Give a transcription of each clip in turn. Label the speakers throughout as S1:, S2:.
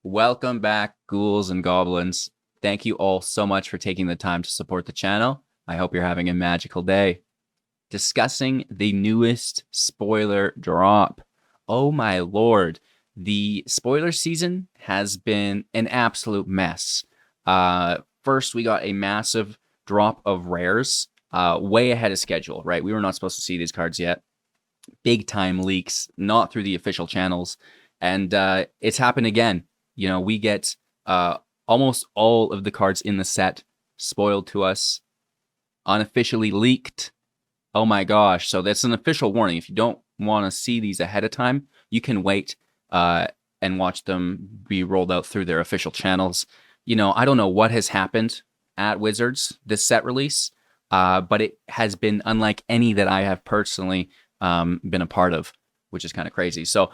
S1: Welcome back, ghouls and goblins. Thank you all so much for taking the time to support the channel. I hope you're having a magical day. Discussing the newest spoiler drop. Oh my lord. The spoiler season has been an absolute mess. First, we got a massive drop of rares, way ahead of schedule, right? We were not supposed to see these cards yet. Big time leaks, not through the official channels. And it's happened again. You know, we get almost all of the cards in the set spoiled to us, unofficially leaked. Oh my gosh. So that's an official warning. If you don't want to see these ahead of time, you can wait and watch them be rolled out through their official channels. You know, I don't know what has happened at Wizards this set release, but it has been unlike any that I have personally been a part of, which is kind of crazy. So,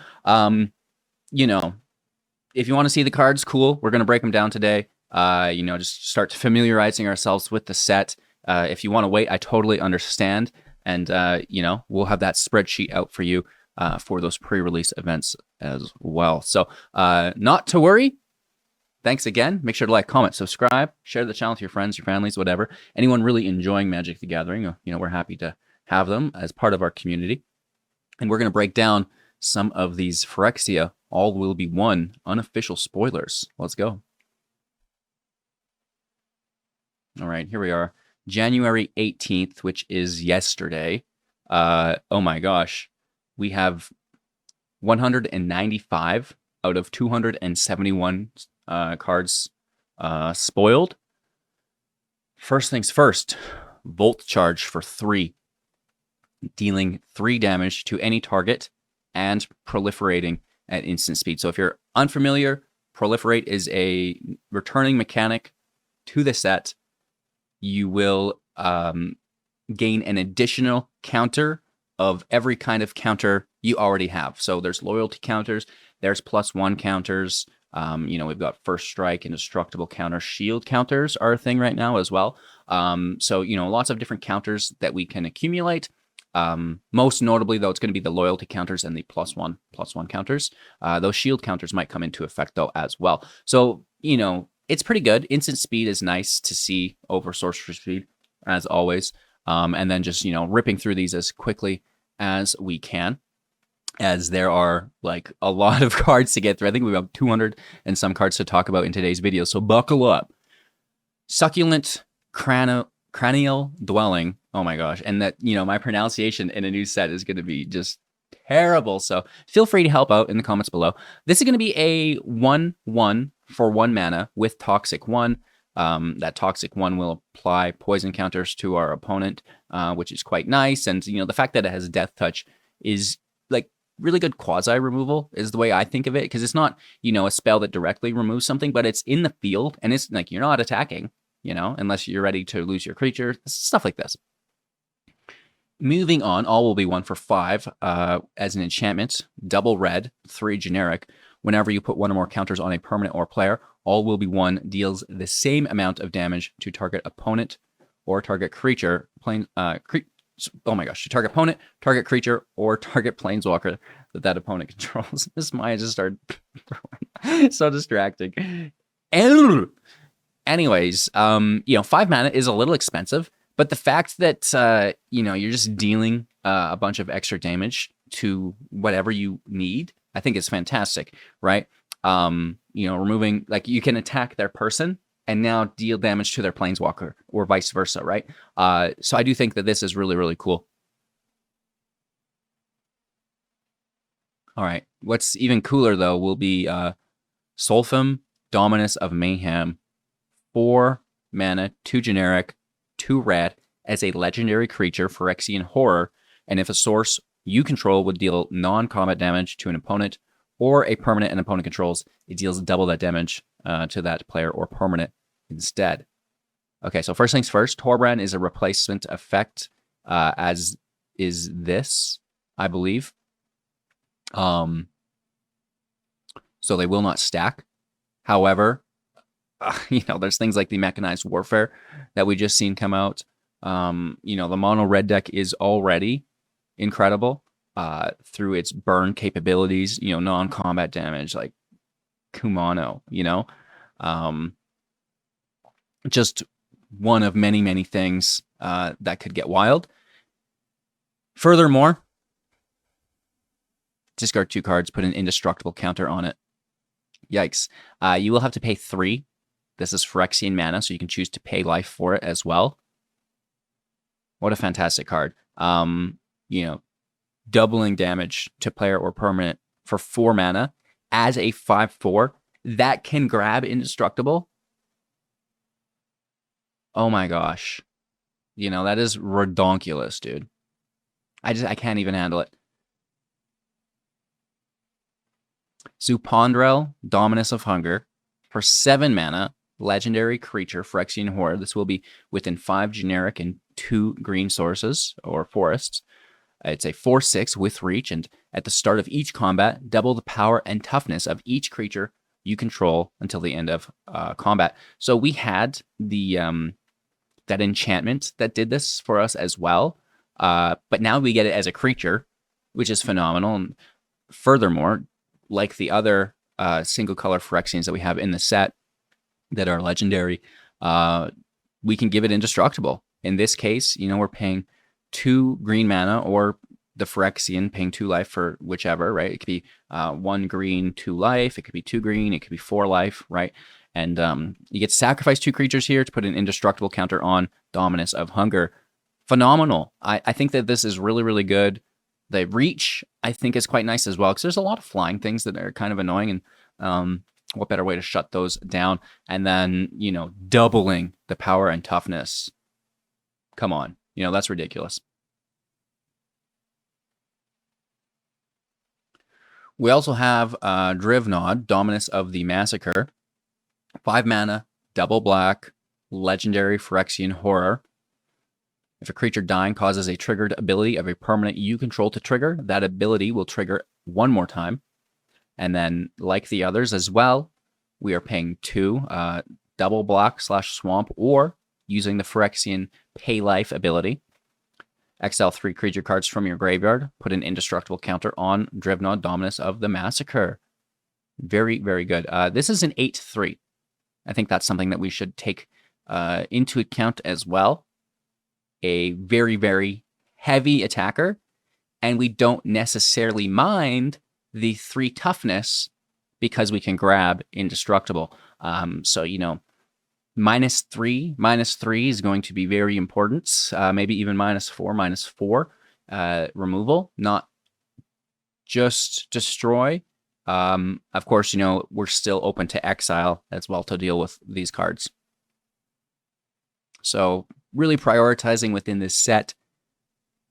S1: you know, if you want to see the cards, cool. We're going to break them down today. You know, just start familiarizing ourselves with the set. If you want to wait, I totally understand. And, you know, we'll have that spreadsheet out for you for those pre-release events as well. So not to worry. Thanks again. Make sure to like, comment, subscribe, share the channel with your friends, your families, whatever. Anyone really enjoying Magic the Gathering, you know, we're happy to have them as part of our community. And we're going to break down some of these Phyrexia all will be one unofficial spoilers. Let's go. All right, here we are. January 18th, which is yesterday. Oh my gosh. We have 195 out of 271 cards spoiled. First things first, Volt Charge for 3. Dealing 3 damage to any target and proliferating at instant speed. So if you're unfamiliar, Proliferate is a returning mechanic to the set. You will gain an additional counter of every kind of counter you already have. So there's loyalty counters, there's +1 counters. You know, we've got First Strike, Indestructible counter, Shield counters are a thing right now as well. So, you know, lots of different counters that we can accumulate. Most notably, though, it's going to be the loyalty counters and the +1 counters. Those shield counters might come into effect, though, as well. So, you know, it's pretty good. Instant speed is nice to see over sorcery speed, as always. And then just, you know, ripping through these as quickly as we can, as there are, like, a lot of cards to get through. I think we have 200 and some cards to talk about in today's video, so buckle up. Succulent Cranial Dwelling. Oh my gosh. And that, you know, my pronunciation in a new set is going to be just terrible. So feel free to help out in the comments below. This is going to be a 1/1 for 1 mana with Toxic 1. That Toxic 1 will apply poison counters to our opponent, which is quite nice. And, you know, the fact that it has Death Touch is like really good quasi removal is the way I think of it. Because it's not, you know, a spell that directly removes something, but it's in the field and it's like you're not attacking, you know, unless you're ready to lose your creature, stuff like this. Moving on, all will be 1 for 5 as an enchantment, double red, 3 generic. Whenever you put 1 or more counters on a permanent or player, all will be 1 deals the same amount of damage to target opponent or target creature. Oh my gosh, to target opponent, target creature, or target planeswalker that opponent controls. This Maya just started so distracting. Anyways, you know, 5 mana is a little expensive. But the fact that, you know, you're just dealing a bunch of extra damage to whatever you need, I think is fantastic, right? You know, removing, like, you can attack their person and now deal damage to their planeswalker or vice versa, right? So I do think that this is really, really cool. All right. What's even cooler, though, will be Solphim, Dominus of Mayhem. 4 mana, 2 generic, 2 red as a legendary creature, Phyrexian Horror, and if a source you control would deal non-combat damage to an opponent or a permanent an opponent controls, it deals double that damage to that player or permanent instead. Okay, so first things first, Torbran is a replacement effect, as is this, I believe. So they will not stack. However, you know, there's things like the Mechanized Warfare that we just seen come out. You know, the mono red deck is already incredible through its burn capabilities, you know, non-combat damage, like Kumano, you know? Just one of many, many things that could get wild. Furthermore, discard 2 cards, put an indestructible counter on it. Yikes. You will have to pay 3. This is Phyrexian mana, so you can choose to pay life for it as well. What a fantastic card. You know, doubling damage to player or permanent for 4 mana as a 5/4 that can grab indestructible. Oh my gosh. You know, that is redonkulous, dude. I can't even handle it. Zupandrel, Dominus of Hunger, for 7 mana, legendary creature, Phyrexian Horror. This will be within 5 generic and 2 green sources or forests. It's a 4/6 with reach, and at the start of each combat, double the power and toughness of each creature you control until the end of combat. So we had the that enchantment that did this for us as well, but now we get it as a creature, which is phenomenal. And furthermore, like the other single color Phyrexians that we have in the set that are legendary, we can give it indestructible. In this case, you know, we're paying 2 green mana, or the Phyrexian paying 2 life for whichever, right? It could be 1 green, 2 life. It could be 2 green. It could be 4 life, right? And you get to sacrifice 2 creatures here to put an indestructible counter on Dominus of Hunger. Phenomenal. I think that this is really, really good. The reach, I think, is quite nice as well, because there's a lot of flying things that are kind of annoying, and what better way to shut those down? And then, you know, doubling the power and toughness. Come on. You know, that's ridiculous. We also have Drivnod, Dominus of the Massacre. 5 mana, double black, legendary Phyrexian Horror. If a creature dying causes a triggered ability of a permanent you control to trigger, that ability will trigger 1 more time. And then, like the others as well, we are paying 2 double black / swamp, or using the Phyrexian pay life ability. Exile 3 creature cards from your graveyard. Put an indestructible counter on Drivnod, Dominus of the Massacre. Very, very good. This is an 8/3. I think that's something that we should take into account as well. A very, very heavy attacker, and we don't necessarily mind the 3 toughness because we can grab indestructible. So, you know, -3 is going to be very important. Maybe even -4 removal, not just destroy. Of course, you know, we're still open to exile as well to deal with these cards. So really prioritizing within this set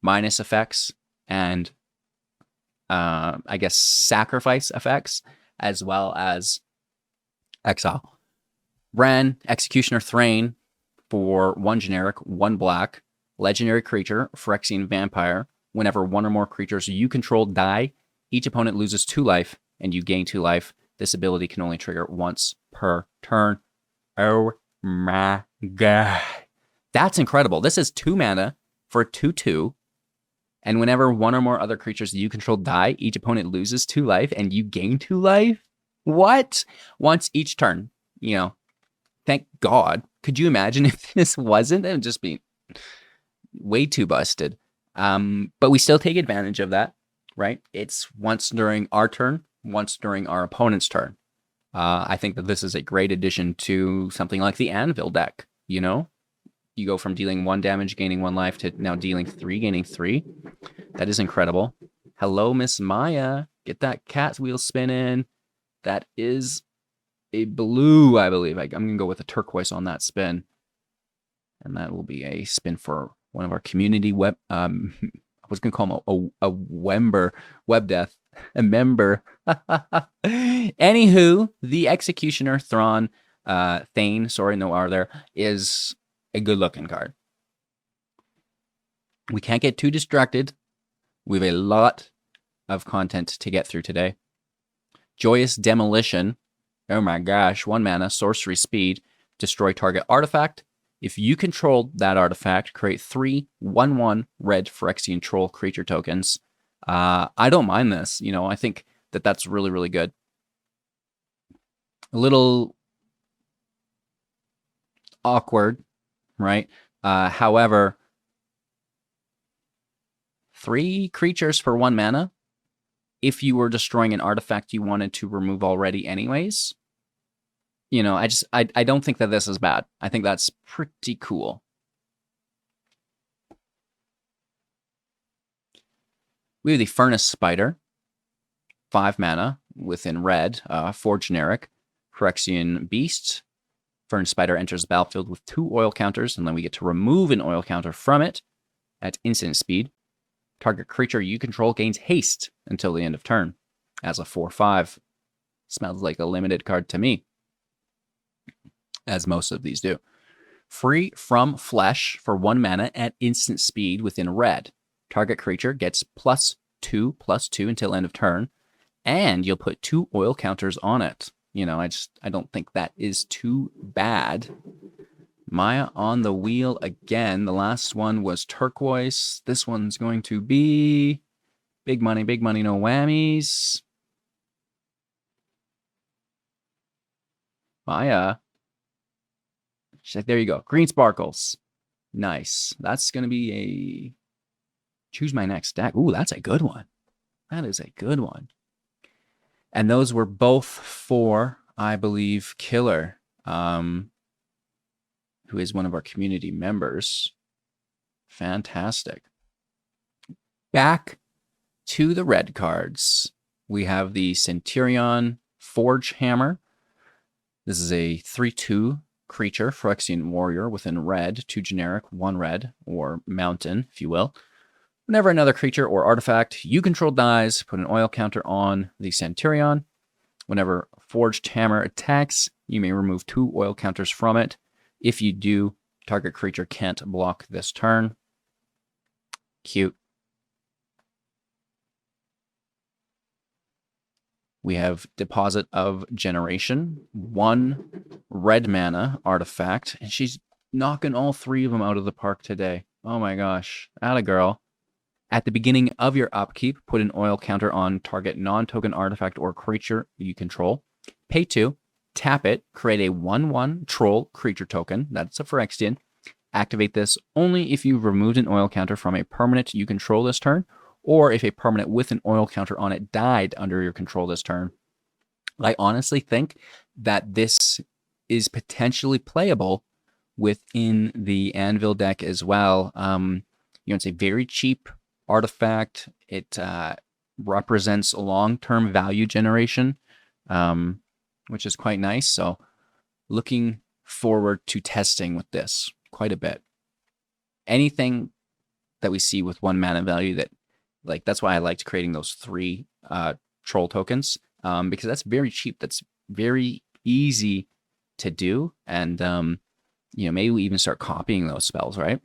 S1: minus effects and I guess sacrifice effects, as well as exile. Vraan, Executioner Thane, for 1 generic, 1 black, legendary creature, Phyrexian Vampire. Whenever 1 or more creatures you control die, each opponent loses 2 life, and you gain 2 life. This ability can only trigger once per turn. Oh my god. That's incredible. This is 2 mana for 2/2. And whenever 1 or more other creatures you control die, each opponent loses 2 life, and you gain 2 life? What? Once each turn. You know, thank God. Could you imagine if this wasn't? It would just be way too busted. But we still take advantage of that, right? It's once during our turn, once during our opponent's turn. I think that this is a great addition to something like the Anvil deck, you know? You go from dealing 1 damage, gaining 1 life, to now dealing 3, gaining 3. That is incredible. Hello, Miss Maya. Get that cat wheel spinning. That is a blue, I believe. I'm going to go with a turquoise on that spin. And that will be a spin for one of our community web... I was going to call him a Wember. Web death. A member. Anywho, the Executioner Thane, sorry, no R there, is a good-looking card. We can't get too distracted. We have a lot of content to get through today. Joyous Demolition. Oh my gosh. 1 mana, sorcery speed. Destroy target artifact. If you control that artifact, create 3 1/1 red Phyrexian Troll creature tokens. I don't mind this. You know, I think that that's really, really good. a little awkward, right? However, 3 creatures for 1 mana. If you were destroying an artifact you wanted to remove already anyways, you know, I don't think that this is bad. I think that's pretty cool. We have the Furnace Spider, 5 mana within red, for generic. Phyrexian Beast. Furnace Spider enters the battlefield with 2 oil counters, and then we get to remove an oil counter from it at instant speed. Target creature you control gains haste until the end of turn as a 4/5. Smells like a limited card to me, as most of these do. Free from Flesh for 1 mana at instant speed within red. Target creature gets +2/+2 until end of turn, and you'll put 2 oil counters on it. You know, I don't think that is too bad. Maya on the wheel again. The last one was turquoise. This one's going to be big money, no whammies. Maya. She's like, there you go. Green sparkles. Nice. That's going to be a choose my next deck. Ooh, that's a good one. That is a good one. And those were both for, I believe, Killer, who is one of our community members. Fantastic. Back to the red cards. We have the Centurion Forgedhammer. This is a 3/2 creature, Phyrexian warrior within red, 2 generic, 1 red, or mountain, if you will. Whenever another creature or artifact you control dies, put an oil counter on the Centurion. Whenever Forgedhammer attacks, you may remove 2 oil counters from it. If you do, target creature can't block this turn. Cute. We have Deposit of Generation, 1 red mana artifact, and she's knocking all 3 of them out of the park today. Oh my gosh. Atta girl. At the beginning of your upkeep, put an oil counter on target non-token artifact or creature you control. Pay 2. Tap it, create a 1/1 troll creature token. That's a Phyrexian. Activate this only if you've removed an oil counter from a permanent you control this turn, or if a permanent with an oil counter on it died under your control this turn. I honestly think that this is potentially playable within the Anvil deck as well. It's a very cheap artifact. It represents long-term value generation, which is quite nice. So looking forward to testing with this quite a bit. Anything that we see with 1 mana value that's why I liked creating those 3 troll tokens, because that's very cheap. That's very easy to do. And, maybe we even start copying those spells, right?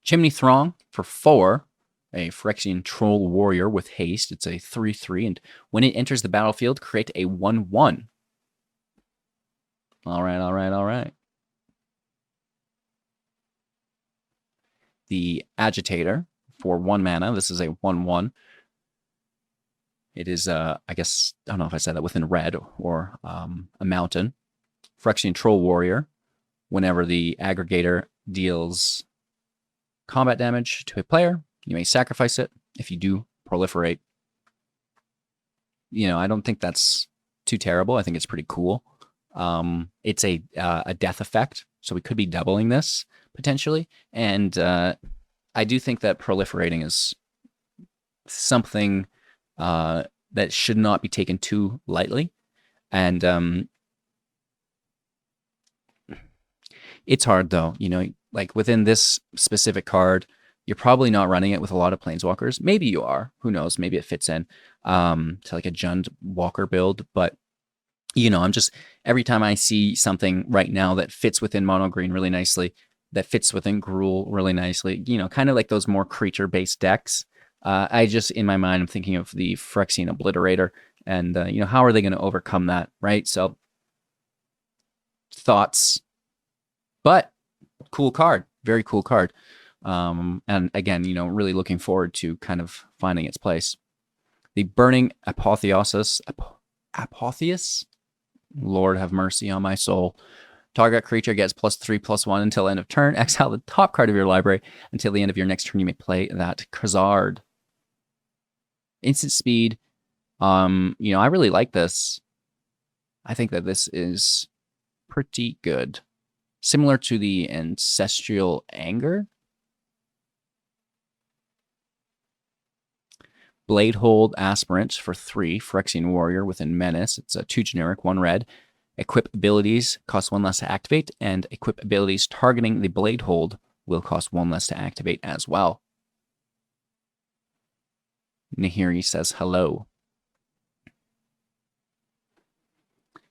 S1: Chimney Throng for 4, a Phyrexian troll warrior with haste. It's a 3/3, and when it enters the battlefield, create a 1/1. All right. The Agitator for 1 mana. This is a 1/1. It is, I guess, I don't know if I said that, within red or a mountain. Phyrexian troll warrior. Whenever the aggregator deals combat damage to a player, you may sacrifice it. If you do, proliferate. I don't think that's too terrible. I think it's pretty cool. It's a death effect, so we could be doubling this potentially. And I do think that proliferating is something that should not be taken too lightly. And it's hard though, like within this specific card, you're probably not running it with a lot of planeswalkers. Maybe you are. Who knows? Maybe it fits in to like a Jund Walker build. But, I'm just, every time I see something right now that fits within mono green really nicely, that fits within Gruul really nicely, kind of like those more creature-based decks, I just, in my mind, I'm thinking of the Phyrexian Obliterator. And, how are they going to overcome that, right? So, thoughts. But cool card. Very cool card. And again, really looking forward to kind of finding its place. The Burning Apotheosis. Apotheus? Lord have mercy on my soul. Target creature gets +3/+1 until end of turn. Exile the top card of your library. Until the end of your next turn, you may play that Khazard. Instant speed. I really like this. I think that this is pretty good. Similar to the Ancestral Anger. Bladehold Aspirant for 3, Phyrexian Warrior within Menace. It's a 2 generic, 1 red. Equip abilities cost 1 less to activate, and equip abilities targeting the Bladehold will cost 1 less to activate as well. Nahiri says hello.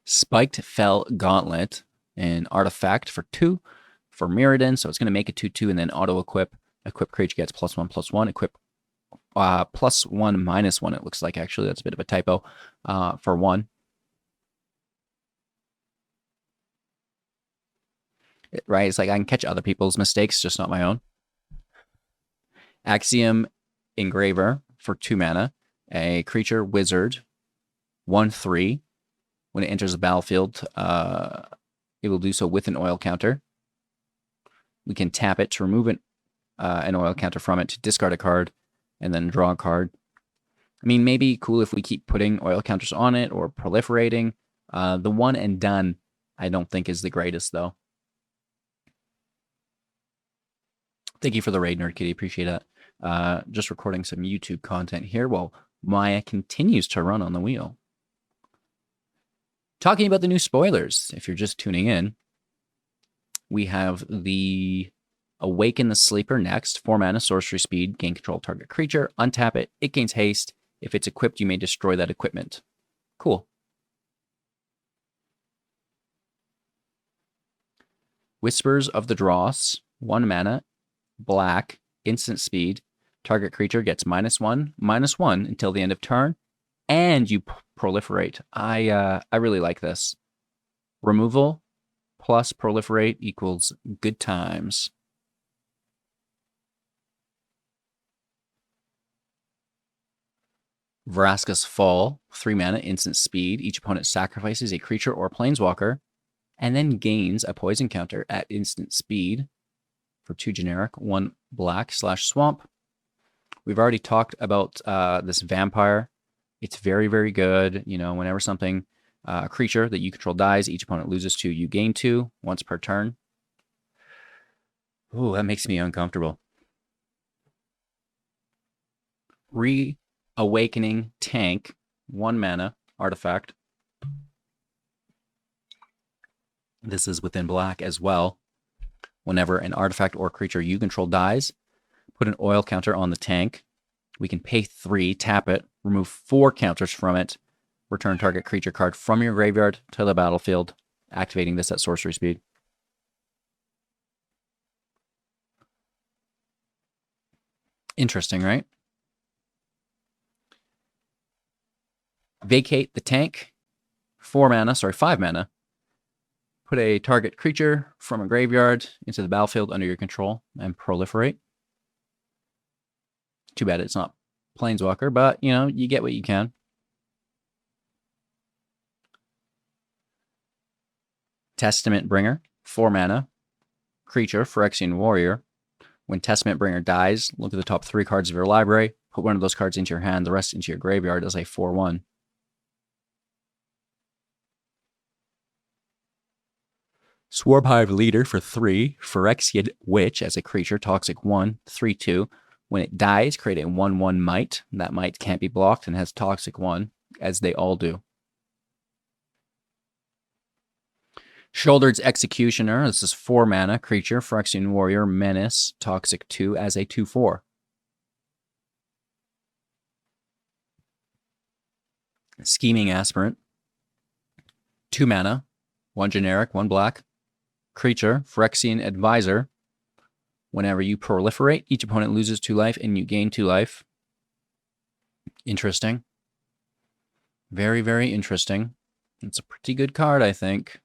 S1: Spiked Fell Gauntlet, an artifact for 2 for Mirrodin, so it's going to make a 2/2 and then auto-equip. Equip creature gets +1/+1. Equip +1/-1, it looks like, actually. That's a bit of a typo for 1. Right? It's like I can catch other people's mistakes, just not my own. Axiom Engraver for 2 mana. A creature wizard, 1/3. When it enters the battlefield, it will do so with an oil counter. We can tap it to remove an oil counter from it, to discard a card, and then draw a card. I mean, maybe cool if we keep putting oil counters on it or proliferating. The one and done, I don't think is the greatest, though. Thank you for the raid, Nerd Kitty. Appreciate it. Just recording some YouTube content here while Maya continues to run on the wheel. Talking about the new spoilers, if you're just tuning in, we have the Awaken the Sleeper next. 4 mana, sorcery speed, gain control of target creature, untap it, it gains haste. If it's equipped, you may destroy that equipment. Cool. Whispers of the Dross, 1 mana, black, instant speed. Target creature gets -1/-1 until the end of turn, and you proliferate. I really like this. Removal plus proliferate equals good times. Vraska's Fall, 3 mana, instant speed. Each opponent sacrifices a creature or planeswalker, and then gains a poison counter at instant speed for 2 generic, 1 black/swamp. We've already talked about this vampire. It's very, very good. Whenever something, a creature that you control dies, each opponent loses 2, you gain 2 once per turn. Ooh, that makes me uncomfortable. Reawakening Tank, 1 mana, artifact. This is within black as well. Whenever an artifact or creature you control dies, put an oil counter on the tank. We can pay 3, tap it, remove 4 counters from it, return target creature card from your graveyard to the battlefield, activating this at sorcery speed. Interesting, right? Vacate the tank, 5 mana. Put a target creature from a graveyard into the battlefield under your control and proliferate. Too bad it's not Planeswalker, but, you get what you can. Testament Bringer, 4 mana. Creature, Phyrexian Warrior. When Testament Bringer dies, look at the top 3 cards of your library. Put one of those cards into your hand, the rest into your graveyard as a 4/1. Swarmhive Leader for 3. Phyrexia Witch as a creature, toxic 1, 3/2. When it dies, create a 1/1 Might. That Might can't be blocked and has toxic 1, as they all do. Shouldered's Executioner. This is 4 mana, creature, Phyrexian Warrior, Menace, toxic 2 as a 2/4. Scheming Aspirant. 2 mana, 1 generic, 1 black. Creature, Phyrexian Advisor. Whenever you proliferate, each opponent loses 2 life and you gain 2 life. Interesting. Very, very interesting. It's a pretty good card, I think.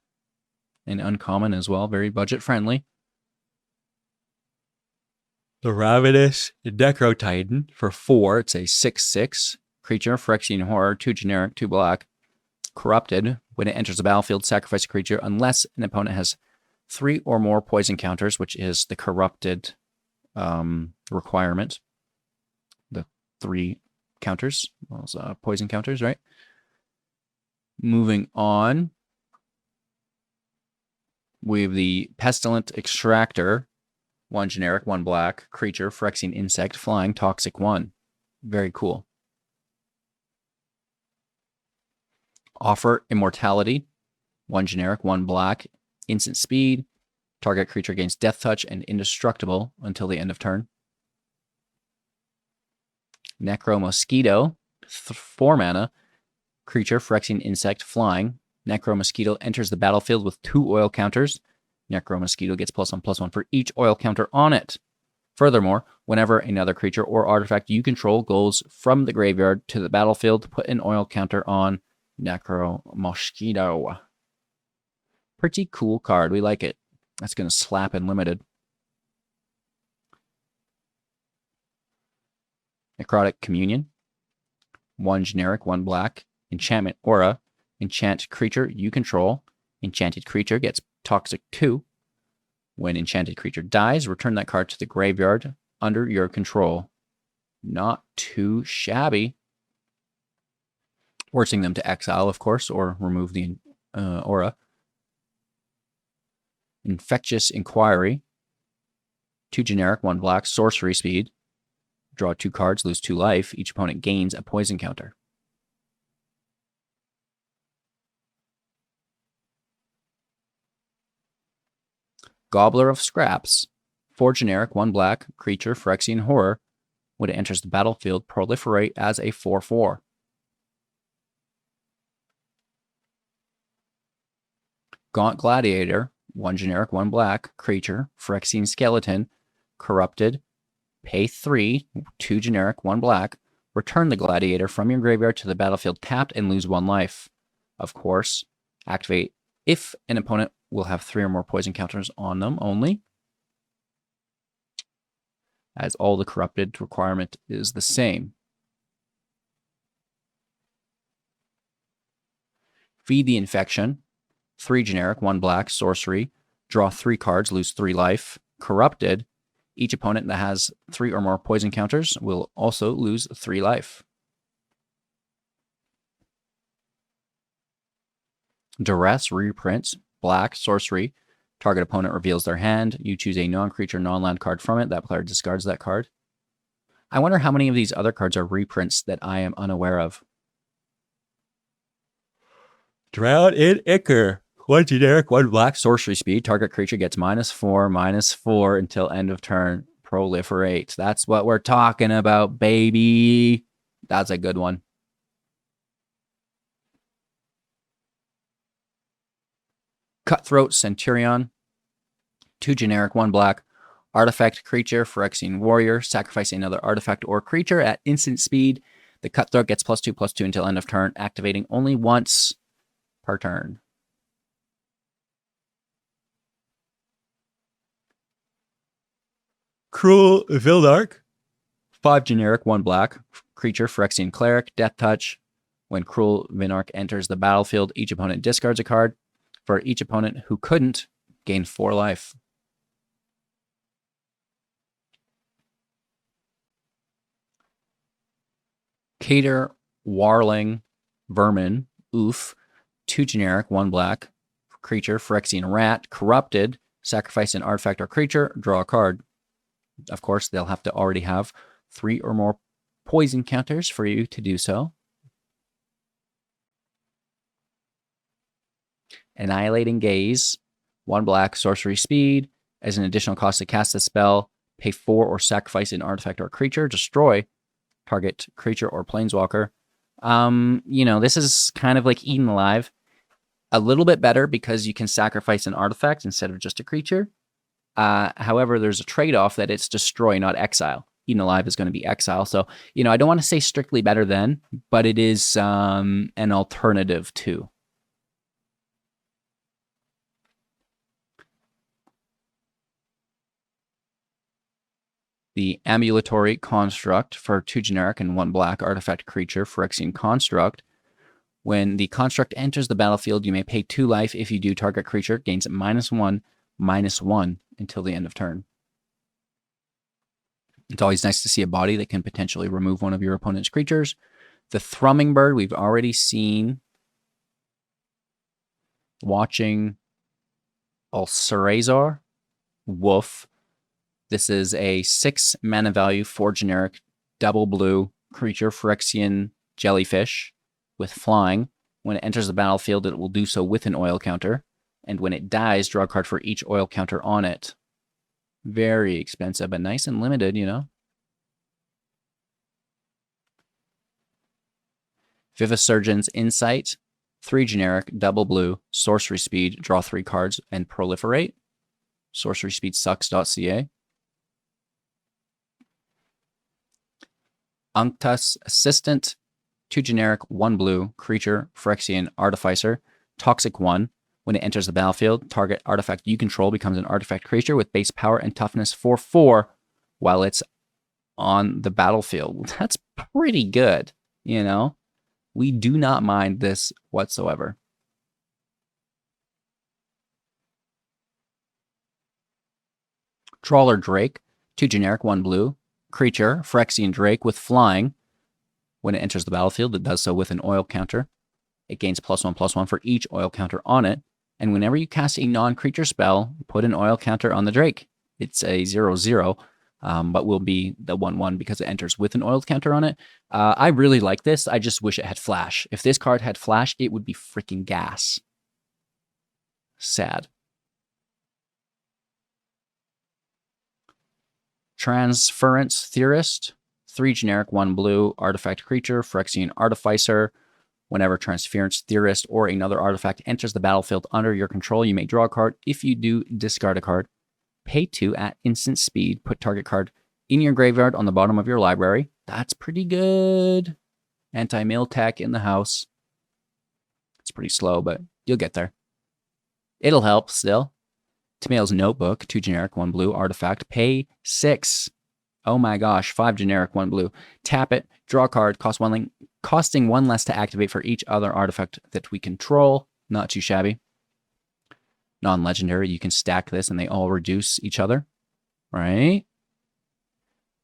S1: And uncommon as well, very budget friendly. The Ravenous Necrotitan for 4. It's a 6/6 creature, Phyrexian Horror, 2 generic, 2 black. Corrupted. When it enters the battlefield, sacrifice a creature unless an opponent has 3 or more poison counters, which is the corrupted requirement. The 3 counters, those poison counters, right? Moving on, we have the Pestilent Extractor, 1 generic, 1 black, creature, Phyrexian insect, flying, toxic 1. Very cool. Offer Immortality, 1 generic, 1 black, instant speed, target creature gains death touch and indestructible until the end of turn. Necro Mosquito, 4 mana, creature, Phyrexian insect, flying. Necro Mosquito enters the battlefield with 2 oil counters. Necro Mosquito gets +1/+1 for each oil counter on it. Furthermore, whenever another creature or artifact you control goes from the graveyard to the battlefield, put an oil counter on Necro Mosquito. Pretty cool card. We like it. That's going to slap in limited. Necrotic Communion. 1 generic, 1 black. Enchantment Aura. Enchant creature you control. Enchanted creature gets toxic 2. When enchanted creature dies, return that card to the graveyard under your control. Not too shabby. Forcing them to exile, of course, or remove the aura. Infectious Inquiry. 2 generic, 1 black, sorcery speed. Draw 2 cards, lose 2 life. Each opponent gains a poison counter. Gobbler of Scraps. 4 generic, 1 black, creature, Phyrexian horror. When it enters the battlefield, proliferate as a 4/4. Gaunt Gladiator. 1 generic, 1 black, creature, Phyrexian skeleton, corrupted. Pay 3, 2 generic, 1 black. Return the Gladiator from your graveyard to the battlefield tapped and lose 1 life. Of course, activate if an opponent will have 3 or more poison counters on them only, as all the corrupted requirement is the same. Feed the Infection. 3 generic, 1 black, sorcery. Draw 3 cards, lose 3 life. Corrupted. Each opponent that has 3 or more poison counters will also lose 3 life. Duress reprint. Black, sorcery. Target opponent reveals their hand. You choose a non-creature, non-land card from it. That player discards that card. I wonder how many of these other cards are reprints that I am unaware of. Drown in Ichor. 1 generic, 1 black, sorcery speed. Target creature gets -4/-4 until end of turn. Proliferate. That's what we're talking about, baby. That's a good one. Cutthroat Centurion. 2 generic, 1 black. Artifact creature, Phyrexian warrior. Sacrifice another artifact or creature at instant speed. The Cutthroat gets +2/+2 until end of turn, activating only once per turn. Cruel Vildark. 5 generic, 1 black. Creature, Phyrexian cleric, death touch. When Cruel Vildark enters the battlefield, each opponent discards a card. For each opponent who couldn't, gain 4 life. Cater Warling Vermin. Oof. 2 generic, 1 black. Creature, Phyrexian rat, corrupted. Sacrifice an artifact or creature, draw a card. Of course, they'll have to already have 3 or more poison counters for you to do so. Annihilating Gaze. 1 black, sorcery speed. As an additional cost to cast the spell, pay 4 or sacrifice an artifact or creature. Destroy target creature or planeswalker. This is kind of like Eaten Alive. A little bit better because you can sacrifice an artifact instead of just a creature. However, there's a trade-off that it's destroy, not exile. Eaten Alive is going to be exile. So, I don't want to say strictly better than, but it is an alternative to. The Ambulatory Construct for 2 generic and 1 black artifact creature, Phyrexian Construct. When the construct enters the battlefield, you may pay 2 life. If you do, target creature gains -1/-1 until the end of turn. It's always nice to see a body that can potentially remove one of your opponent's creatures. The Thrumming Bird, we've already seen. Watching Ulcerazor, Wolf. This is a 6 mana value, 4 generic, double blue creature, Phyrexian jellyfish with flying. When it enters the battlefield, it will do so with an oil counter. And when it dies, draw a card for each oil counter on it. Very expensive, but nice and limited, you know? Vivisurgeon's Insight, 3 generic, double blue, sorcery speed, draw 3 cards, and proliferate. Sorcery speed sucks.ca. Unctus Assistant, 2 generic, 1 blue, creature, Phyrexian Artificer, Toxic 1. When it enters the battlefield, target artifact you control becomes an artifact creature with base power and toughness 4/4 while it's on the battlefield. That's pretty good, you know? We do not mind this whatsoever. Trawler Drake, 2 generic, 1 blue, creature, Phyrexian Drake with flying. When it enters the battlefield, it does so with an oil counter. It gains +1/+1 for each oil counter on it. And whenever you cast a non-creature spell, put an oil counter on the Drake. It's a 0/0, but will be the 1/1 because it enters with an oil counter on it. I really like this. I just wish it had flash. If this card had flash, it would be freaking gas. Sad. Transference Theorist, 3 generic, 1 blue, artifact creature, Phyrexian Artificer. Whenever Transference Theorist or another artifact enters the battlefield under your control, you may draw a card. If you do, discard a card. Pay 2 at instant speed. Put target card in your graveyard on the bottom of your library. That's pretty good. Anti-mill tech in the house. It's pretty slow, but you'll get there. It'll help still. Tamail's Notebook, 2 generic, 1 blue, artifact. Pay 6. Oh my gosh, 5 generic, 1 blue. Tap it, draw a card, costing 1 less to activate for each other artifact that we control. Not too shabby. Non-legendary, you can stack this and they all reduce each other. Right?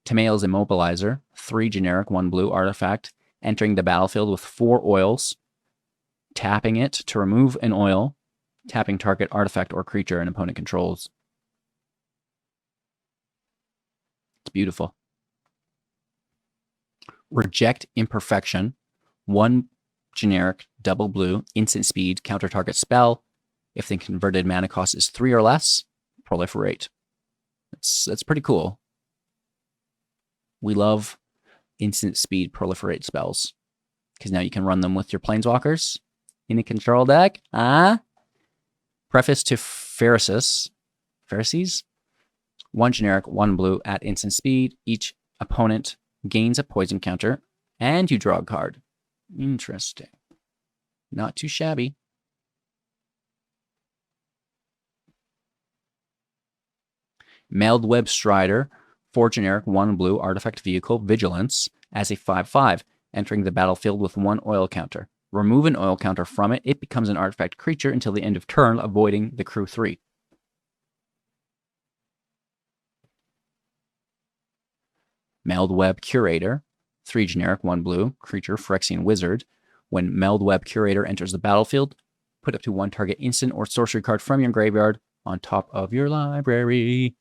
S1: Tamail's Immobilizer, 3 generic, 1 blue, artifact. Entering the battlefield with 4 oils. Tapping it to remove an oil. Tapping target artifact or creature an opponent controls. It's beautiful. Reject Imperfection, 1 generic, double blue, instant speed, counter target spell. If the converted mana cost is 3 or less, proliferate. That's pretty cool. We love instant speed proliferate spells because now you can run them with your planeswalkers in a control deck. Preface to Phyrexia, 1 generic, 1 blue at instant speed. Each opponent gains a poison counter, and you draw a card. Interesting. Not too shabby. Mailed Web Strider, 4 generic, 1 blue, artifact vehicle, Vigilance, as a 5/5, entering the battlefield with 1 oil counter. Remove an oil counter from it. It becomes an artifact creature until the end of turn, avoiding the crew 3. Mailed Web Curator, 3 generic, 1 blue, creature, Phyrexian Wizard. When Mailed Web Curator enters the battlefield, put up to 1 target instant or sorcery card from your graveyard on top of your library.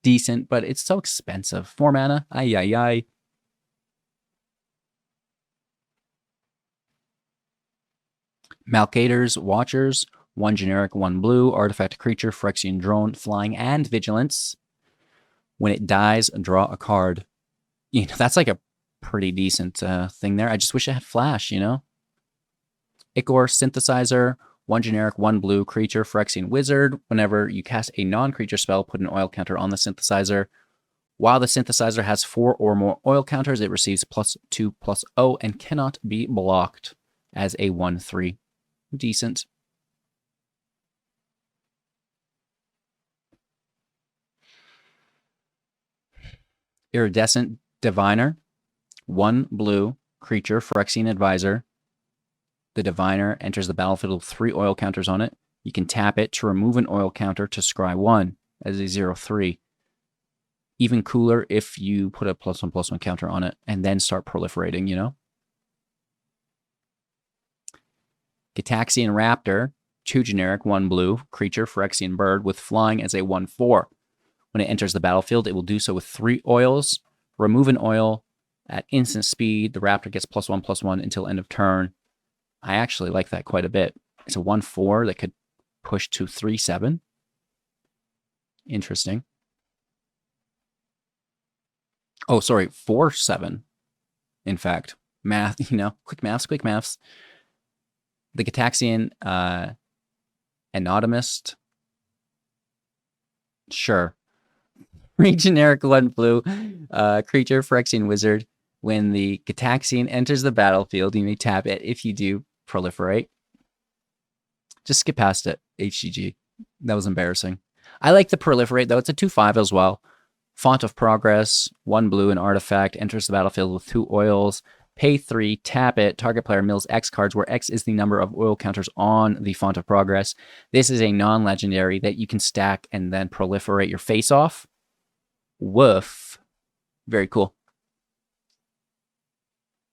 S1: Decent, but it's so expensive. 4 mana, ay. Malkator's Watchers, 1 generic, 1 blue, artifact creature, Phyrexian Drone, flying, and vigilance. When it dies, draw a card. You know, that's like a pretty decent thing there. I just wish it had flash, you know? Ichor Synthesizer, 1 generic, 1 blue, creature, Phyrexian Wizard. Whenever you cast a non-creature spell, put an oil counter on the synthesizer. While the synthesizer has 4 or more oil counters, it receives +2/+0 and cannot be blocked as a 1/3. Decent. Iridescent Diviner, 1 blue, creature, Phyrexian Advisor. The Diviner enters the battlefield with 3 oil counters on it. You can tap it to remove an oil counter to scry 1 as a 0/3. Even cooler if you put a +1/+1 counter on it and then start proliferating, you know? Gitaxian Raptor, 2 generic, 1 blue, creature, Phyrexian bird with flying as a 1/4. When it enters the battlefield, it will do so with 3 oils. Remove an oil at instant speed. The Raptor gets +1/+1 until end of turn. I actually like that quite a bit. It's a 1/4 that could push to 3/7. Interesting. Oh, sorry, 4/7. In fact, math, you know, quick maths. The Gitaxian Anatomist. Sure. 3 generic, 1 blue creature, Phyrexian wizard. When the Gitaxian enters the battlefield, you may tap it. If you do, proliferate. Just skip past it, HGG. That was embarrassing. I like the proliferate, though. It's a 2/5 as well. Font of Progress, 1 blue, an artifact, enters the battlefield with 2 oils. Pay 3, tap it. Target player mills X cards, where X is the number of oil counters on the Font of Progress. This is a non-legendary that you can stack and then proliferate your face off. Woof. Very cool.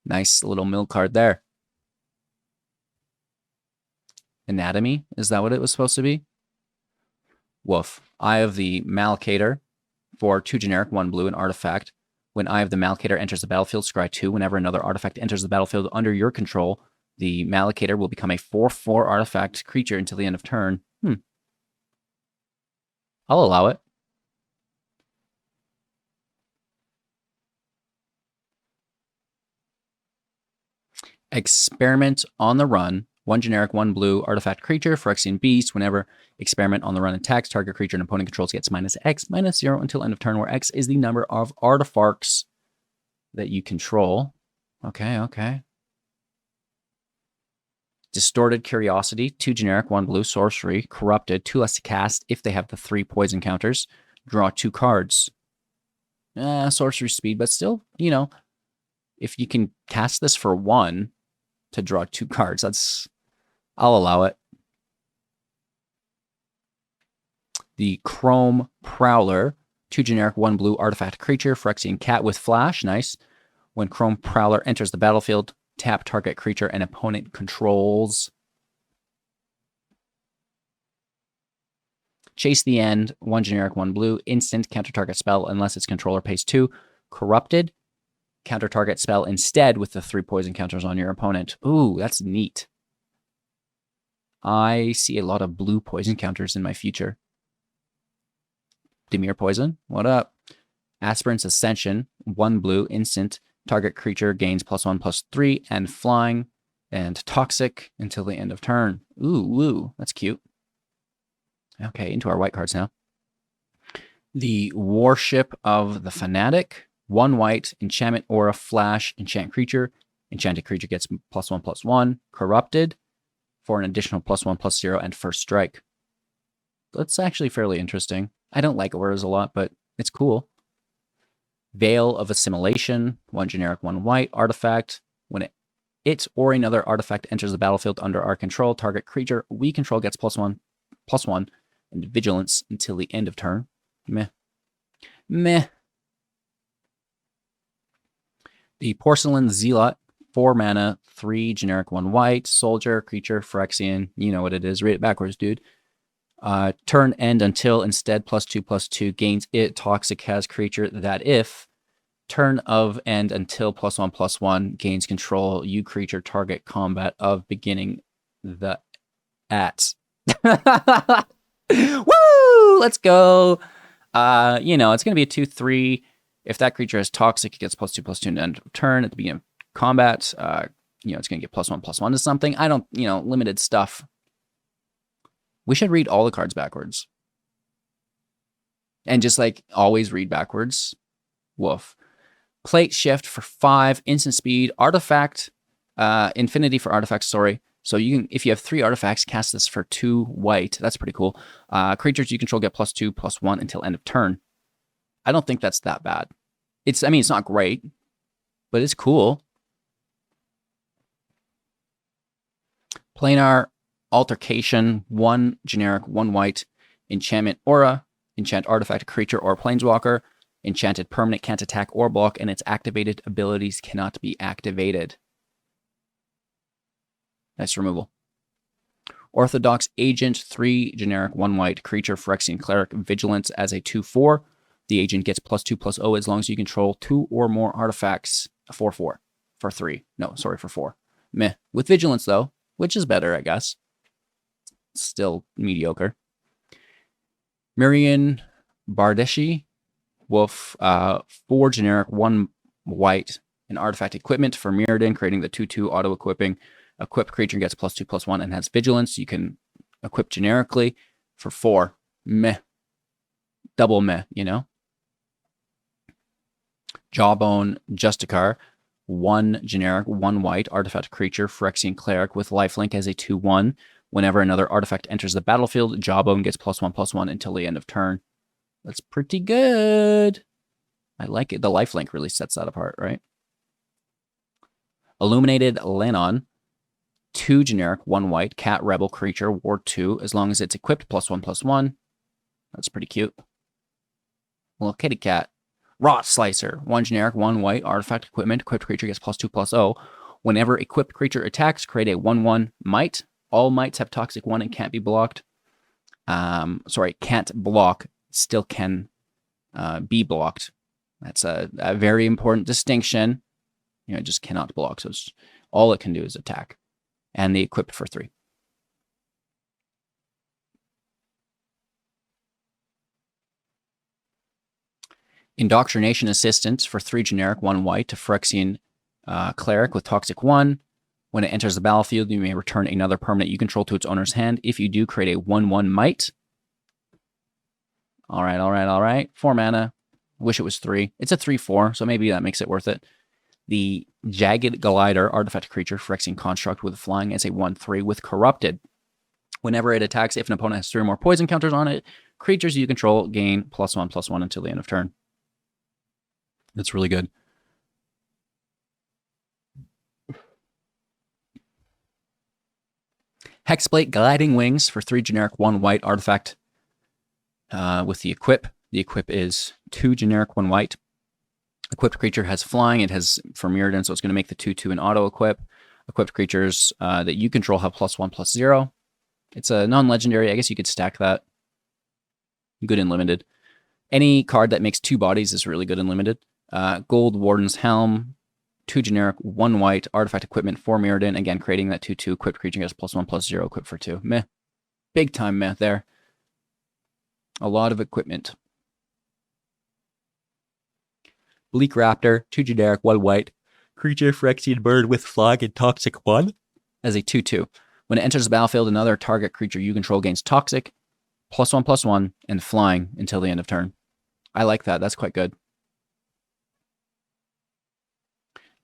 S1: Nice little mill card there. Anatomy, is that what it was supposed to be? Woof. Eye of the Malcator for 2 generic, 1 blue, an artifact. When Eye of the Malcator enters the battlefield, scry 2. Whenever another artifact enters the battlefield under your control, the Malcator will become a 4/4 artifact creature until the end of turn. I'll allow it. Experiment on the Run. 1 generic, 1 blue, artifact creature, Phyrexian beast. Whenever Experiment on the Run attacks, target creature and opponent controls gets -X, -0 until end of turn, where X is the number of artifacts that you control. Okay. Distorted Curiosity, 2 generic, 1 blue, sorcery, corrupted, 2 less to cast if they have the 3 poison counters. Draw 2 cards. Sorcery speed, but still, you know, if you can cast this for 1 to draw 2 cards, I'll allow it. The Chrome Prowler, 2 generic, 1 blue, artifact creature, Phyrexian cat with flash, nice. When Chrome Prowler enters the battlefield, tap target creature and opponent controls. Chase the End, 1 generic, 1 blue, instant, counter target spell unless its controller pays 2. Corrupted, counter target spell instead with the 3 poison counters on your opponent. Ooh, that's neat. I see a lot of blue poison counters in my future. Dimir Poison, what up? Aspirant's Ascension, 1 blue, instant, target creature gains +1/+3 and flying and toxic until the end of turn. Ooh, that's cute. Okay, into our white cards now. The Warship of the Fanatic, 1 white, enchantment aura, flash, enchant creature. Enchanted creature gets +1/+1, corrupted for an additional +1/+0 and first strike. That's actually fairly interesting. I don't like auras a lot, but it's cool. Veil of Assimilation, 1 generic, 1 white, artifact. When it or another artifact enters the battlefield under our control, target creature we control gets +1/+1 and vigilance until the end of turn. Meh. The Porcelain Zealot, 4 mana, 3 generic, 1 white, soldier, creature, Phyrexian. You know what it is. Read it backwards, dude. Turn end until instead +2/+2 gains it toxic has creature that if turn of end until +1/+1 gains control you creature target combat of beginning the at. Woo! Let's go. You know, it's gonna be a 2/3. If that creature is toxic, it gets +2/+2 in the end of turn at the beginning of combat. You know, it's gonna get +1/+1 to something. I don't, you know, limited stuff. We should read all the cards backwards. And just like always read backwards. Woof. Plate Shift for 5, instant speed, artifact, infinity for artifacts, sorry. So you can, if you have 3 artifacts, cast this for 2 white. That's pretty cool. Creatures you control get +2/+1 until end of turn. I don't think that's that bad. It's not great, but it's cool. Planar Altercation, 1 generic, 1 white, enchantment aura, enchant artifact, creature, or planeswalker. Enchanted permanent can't attack or block, and its activated abilities cannot be activated. Nice removal. Orthodox Agent, 3 generic, 1 white, creature, Phyrexian Cleric, Vigilance as a 2/4. The agent gets +2/+0 as long as you control 2 or more artifacts. 4/4 for 3. No, sorry, for 4. Meh. With Vigilance, though, which is better, I guess. Still mediocre. Mirian Bardeshi, Wolf, 4 generic, 1 white, an artifact equipment for Mirrodin, creating the 2/2 auto-equipping. Equipped creature gets +2/+1 and has Vigilance. You can equip generically for 4. Meh. Double meh, you know? Jawbone Justicar, 1 generic, 1 white, artifact creature, Phyrexian Cleric with lifelink as a 2/1. Whenever another artifact enters the battlefield, Jawbone gets +1/+1 until the end of turn. That's pretty good. I like it. The lifelink really sets that apart, right? Illuminated Lanon, 2 generic, 1 white, cat rebel creature, ward 2, as long as it's equipped +1/+1. That's pretty cute. Little kitty cat. Rot Slicer, 1 generic, 1 white, artifact equipment, equipped creature gets +2/+0. Whenever equipped creature attacks, create a 1/1 might. All mights have toxic 1 and can't be blocked. Can't block, still can be blocked. That's a very important distinction. You know, it just cannot block. So all it can do is attack. And the equipped for 3. Indoctrination Assistant for 3 generic, 1 white to Phyrexian Cleric with toxic 1. When it enters the battlefield, you may return another permanent you control to its owner's hand. If you do, create a 1/1 might. All right. 4 mana. Wish it was 3. It's a 3/4, so maybe that makes it worth it. The Jagged Glider, artifact creature, Phyrexian Construct with flying as a 1/3 with Corrupted. Whenever it attacks, if an opponent has 3 or more poison counters on it, creatures you control gain +1/+1 until the end of turn. That's really good. Hexblade Gliding Wings for 3 generic, 1 white artifact with the equip. The equip is 2 generic, 1 white. Equipped creature has flying. It has for Mirrodin, so it's going to make the 2/2 an auto-equip. Equipped creatures that you control have +1/+0. It's a non-legendary. I guess you could stack that. Good in limited. Any card that makes 2 bodies is really good in limited. Gold Warden's Helm, 2 generic, 1 white, artifact equipment for Mirrodin. Again, creating that 2/2 equipped creature gets +1/+0 equipped for 2. Meh. Big time meh there. A lot of equipment. Bleak Raptor, 2 generic, 1 white, creature, Phyrexian bird with flag and toxic 1 as a 2/2. When it enters the battlefield, another target creature you control gains toxic, +1/+1, and flying until the end of turn. I like that. That's quite good.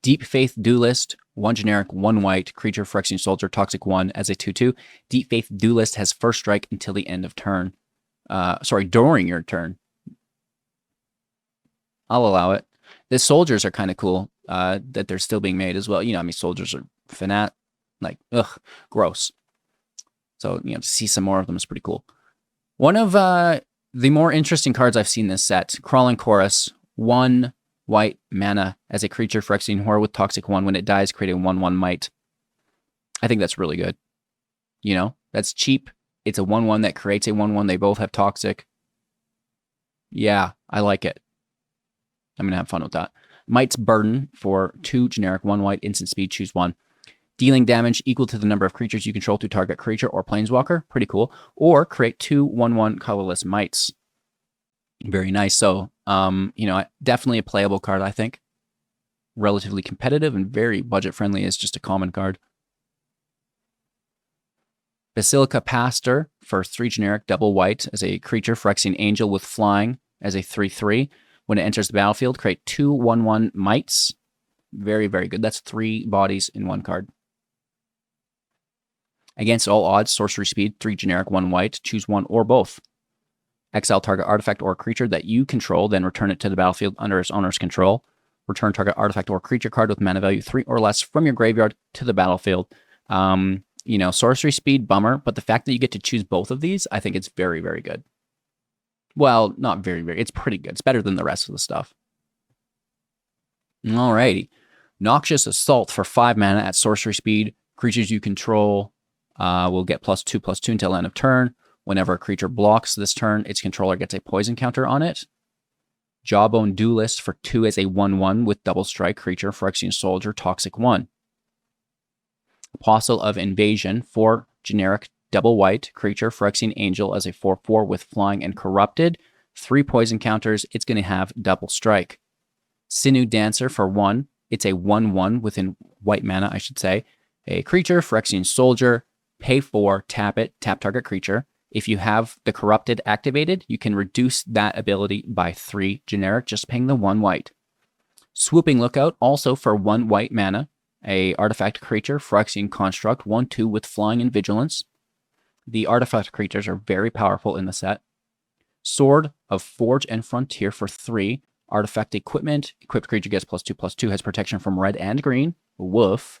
S1: Deep Faith Duelist, 1 generic, 1 white, creature, Phyrexian soldier, toxic 1 as a 2/2. Deep Faith Duelist has first strike until the end of turn. During your turn. I'll allow it. The soldiers are kind of cool that they're still being made as well. You know, I mean, soldiers are fanat. Like, ugh, gross. So, you know, to see some more of them is pretty cool. One of the more interesting cards I've seen this set, Crawling Chorus, 1 white mana as a creature, Phyrexian Horror with toxic 1. When it dies, create a 1/1 might. I think that's really good. You know, that's cheap. It's a 1/1 that creates a 1/1. They both have toxic. Yeah, I like it. I'm going to have fun with that. Might's Burden for 2 generic, 1 white, instant speed, choose 1. Dealing damage equal to the number of creatures you control to target creature or planeswalker. Pretty cool. Or create 2 1/1 colorless mights. Very nice. So, you know, definitely a playable card, I think. Relatively competitive and very budget-friendly as just a common card. Basilica Pastor for 3 generic, double white as a creature, Phyrexian Angel with flying as a 3/3. When it enters the battlefield, create 2 1/1 mights. Very, very good. That's 3 bodies in 1 card. Against all odds, sorcery speed, 3 generic, 1 white. Choose 1 or both. Exile target artifact or creature that you control, then return it to the battlefield under its owner's control. Return target artifact or creature card with mana value 3 or less from your graveyard to the battlefield. sorcery speed, bummer, but the fact that you get to choose both of these, I think it's very, very good. Well, not very, very, it's pretty good. It's better than the rest of the stuff. Alrighty. Noxious Assault for 5 mana at sorcery speed. Creatures you control will get +2/+2 until end of turn. Whenever a creature blocks this turn, its controller gets a poison counter on it. Jawbone Duelist for 2 as a 1/1 with double strike creature, Phyrexian Soldier, Toxic 1. Apostle of Invasion for generic double white creature, Phyrexian Angel as a 4/4 with flying and corrupted. 3 poison counters, it's going to have double strike. Sinew Dancer for 1. It's a 1/1 within white mana, I should say. A creature, Phyrexian Soldier, pay 4, tap it, tap target creature. If you have the Corrupted activated, you can reduce that ability by 3 generic, just paying the 1 white. Swooping Lookout, also for 1 white mana. A artifact creature, Phyrexian Construct, 1/2 with flying and vigilance. The artifact creatures are very powerful in the set. Sword of Forge and Frontier for 3. Artifact equipment. Equipped creature gets +2/+2, has protection from red and green. Woof.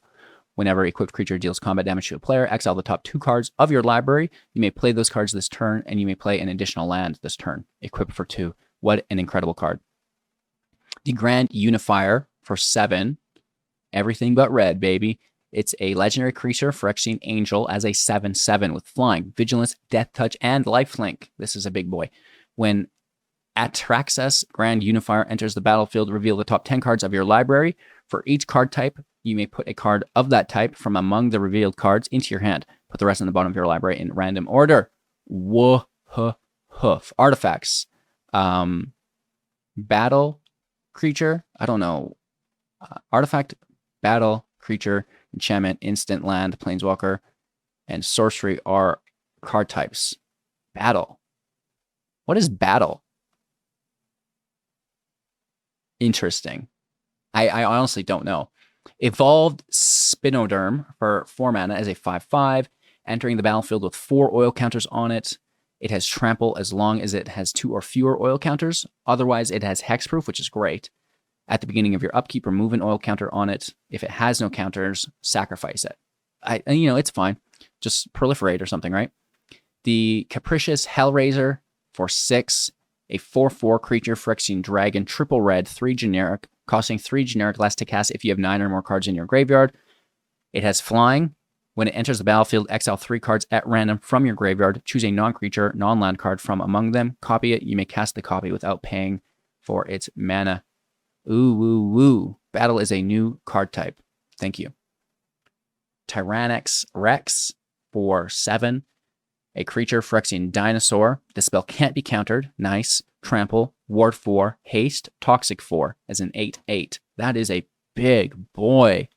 S1: Whenever equipped creature deals combat damage to a player, exile the top 2 cards of your library. You may play those cards this turn, and you may play an additional land this turn. Equipped for 2. What an incredible card. The Grand Unifier for 7. Everything but red, baby. It's a legendary creature, Phyrexian Angel, as a 7/7 with flying, vigilance, death touch, and lifelink. This is a big boy. When Atraxas Grand Unifier enters the battlefield, reveal the top 10 cards of your library. For each card type, you may put a card of that type from among the revealed cards into your hand. Put the rest in the bottom of your library in random order. Woof. Artifacts. Battle creature. I don't know. Artifact, battle, creature, enchantment, instant, land, planeswalker, and sorcery are card types. Battle. What is battle? Interesting. I honestly don't know. Evolved Spinoderm for 4 mana as a 5/5, entering the battlefield with 4 oil counters on it. It has trample as long as it has 2 or fewer oil counters. Otherwise, it has hexproof, which is great. At the beginning of your upkeep, remove an oil counter on it. If it has no counters, sacrifice it. It's fine. Just proliferate or something, right? The Capricious Hellraiser for 6, a 4/4 creature, Phyrexian Dragon, triple red, 3 generic, costing 3 generic less to cast if you have 9 or more cards in your graveyard. It has flying. When it enters the battlefield, exile 3 cards at random from your graveyard. Choose a non-creature, non-land card from among them. Copy it. You may cast the copy without paying for its mana. Ooh. Battle is a new card type. Thank you. Tyrannex Rex for 7. A creature, Phyrexian Dinosaur. The spell can't be countered. Nice. Trample, Ward 4, Haste, Toxic 4 as an 8/8. That is a big boy.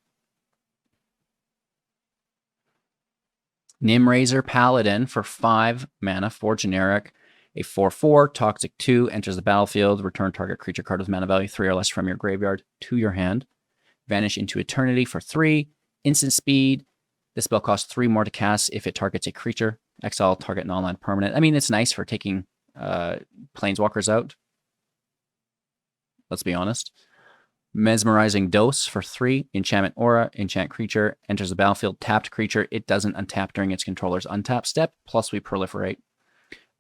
S1: Nimraiser Paladin for 5 mana, 4 generic. A 4/4, Toxic 2, enters the battlefield. Return target creature card with mana value 3 or less from your graveyard to your hand. Vanish into Eternity for 3. Instant speed. This spell costs 3 more to cast if it targets a creature. Exile target non-land permanent. I mean, it's nice for taking planeswalkers out. Let's be honest. Mesmerizing Dose for 3. Enchantment Aura. Enchant creature. Enters the battlefield. Tapped creature. It doesn't untap during its controller's untap step. Plus we proliferate.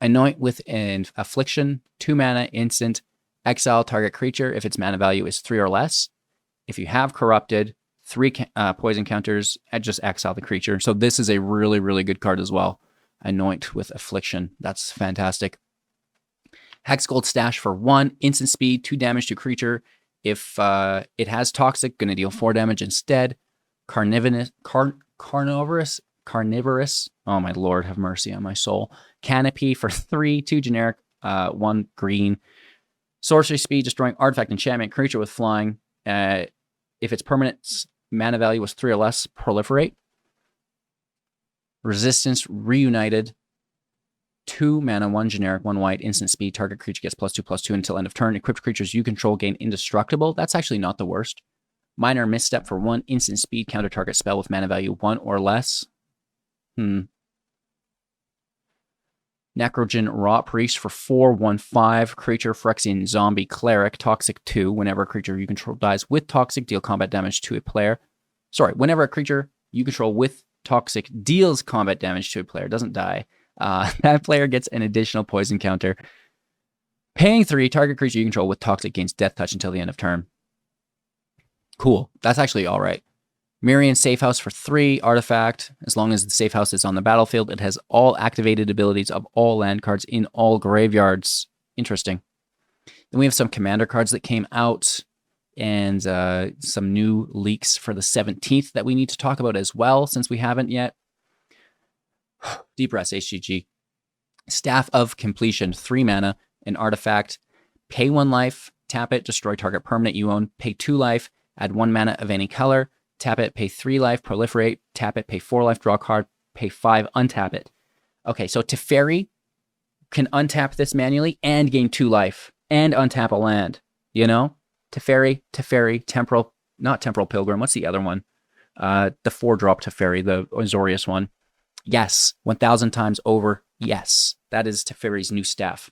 S1: Anoint with an Affliction. 2 mana. Instant. Exile target creature if its mana value is 3 or less. If you have Corrupted, 3 poison counters, just exile the creature. So this is a really, really good card as well. Anoint with Affliction. That's fantastic. Hexgold Stash for 1. Instant speed, 2 damage to creature. If it has Toxic, going to deal 4 damage instead. Carnivorous. Oh my lord, have mercy on my soul. Canopy for 3. 2 generic, 1 green. Sorcery speed, destroying artifact, enchantment, creature with flying. If its permanent mana value was 3 or less, proliferate. Resistance Reunited. 2 mana, 1 generic, 1 white, instant speed. Target creature gets +2/+2 until end of turn. Equipped creatures you control gain indestructible. That's actually not the worst. Minor Misstep for 1. Instant speed. Counter target spell with mana value 1 or less. Necrogen Rot Priest for 4. 1/5. Creature, Phyrexian Zombie Cleric. Toxic 2. Whenever a creature you control dies with Toxic, deal combat damage to a player. Whenever a creature you control with toxic, deals combat damage to a player, doesn't die. That player gets an additional poison counter. Paying 3, target creature you control with toxic gains death touch until the end of turn. Cool. That's actually all right. Mirian Safe House for 3, artifact. As long as the safe house is on the battlefield, it has all activated abilities of all land cards in all graveyards. Interesting. Then we have some commander cards that came out and some new leaks for the 17th that we need to talk about as well, since we haven't yet. Deep Breaths, HGG. Staff of Completion, 3 mana, an artifact. Pay 1 life, tap it, destroy target permanent you own. Pay 2 life, add 1 mana of any color. Tap it, pay 3 life, proliferate. Tap it, pay 4 life, draw a card. Pay 5, untap it. Okay, so Teferi can untap this manually and gain 2 life and untap a land. You know? Teferi, not Temporal Pilgrim. What's the other one? The 4-drop Teferi, the Azorius one. Yes, 1,000 times over. Yes, that is Teferi's new staff.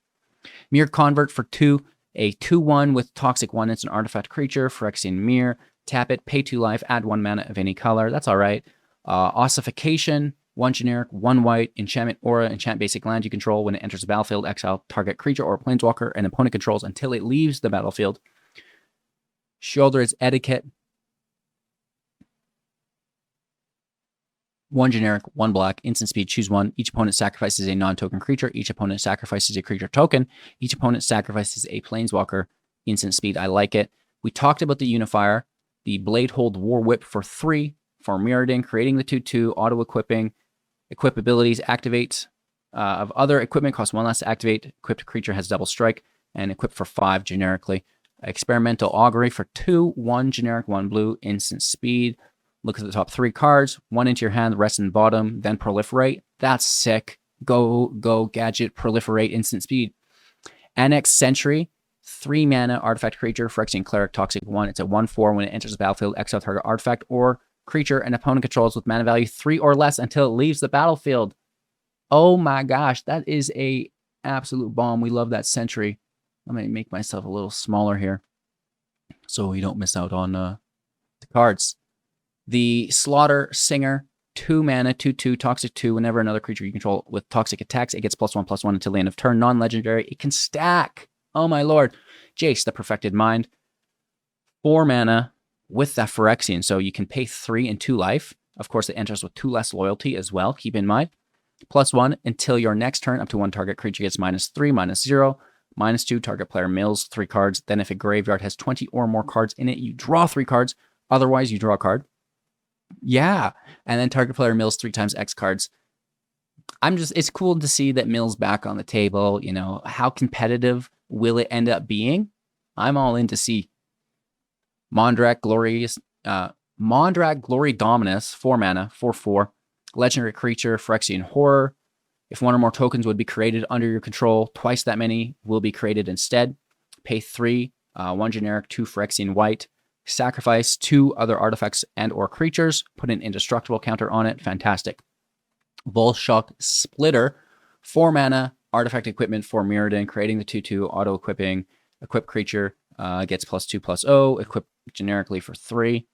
S1: Mirror Convert for 2, a 2/1 with Toxic 1. It's an artifact creature, Phyrexian Mirror. Tap it, pay 2 life, add 1 mana of any color. That's all right. Ossification, 1 generic, 1 white, enchantment aura, enchant basic land you control. When it enters the battlefield, exile target creature or planeswalker an opponent controls until it leaves the battlefield. Sheoldred's Etiquette. 1 generic, 1 black, instant speed, choose 1. Each opponent sacrifices a non-token creature. Each opponent sacrifices a creature token. Each opponent sacrifices a planeswalker. Instant speed, I like it. We talked about the Unifier. The Bladehold War Whip for 3 for Mirrodin, creating the 2/2, auto-equipping. Equip abilities, activate of other equipment, costs 1 less to activate. Equipped creature has double strike, and equip for 5 generically. Experimental Augury for 2, 1 generic, 1 blue, instant speed. Look at the top 3 cards, 1 into your hand, the rest in the bottom, then proliferate. That's sick. Go, gadget, proliferate, instant speed. Annex Sentry, 3 mana, artifact creature, Phyrexian Cleric, Toxic 1. It's a 1/4 when it enters the battlefield, exile target artifact or creature an opponent controls with mana value 3 or less until it leaves the battlefield. Oh my gosh, that is a absolute bomb. We love that Sentry. I'm going to make myself a little smaller here so we don't miss out on the cards. The Slaughter Singer, 2 mana, 2/2, Toxic 2. Whenever another creature you control with Toxic attacks, it gets +1/+1 until the end of turn. Non-legendary. It can stack. Oh my lord. Jace, the Perfected Mind. 4 mana with that Phyrexian. So you can pay 3 and 2 life. Of course, it enters with 2 less loyalty as well. Keep in mind. +1 until your next turn. Up to 1 target creature gets -3, -0. -2, target player mills 3 cards. Then if a graveyard has 20 or more cards in it, you draw 3 cards. Otherwise, you draw a card. Yeah. And then target player mills 3 times X cards. It's cool to see that Mill's back on the table. You know, how competitive will it end up being? I'm all in to see. Mondrak Glory Dominus, 4 mana, 4/4. Legendary creature, Phyrexian Horror. If 1 or more tokens would be created under your control, twice that many will be created instead. Pay 3, 1 generic, 2 Phyrexian white. Sacrifice 2 other artifacts and or creatures. Put an indestructible counter on it. Fantastic. Volshock Splitter, 4 mana, artifact equipment for Mirrodin, creating the 2/2, auto-equipping. Equip creature gets +2/+0. Equip generically for 3.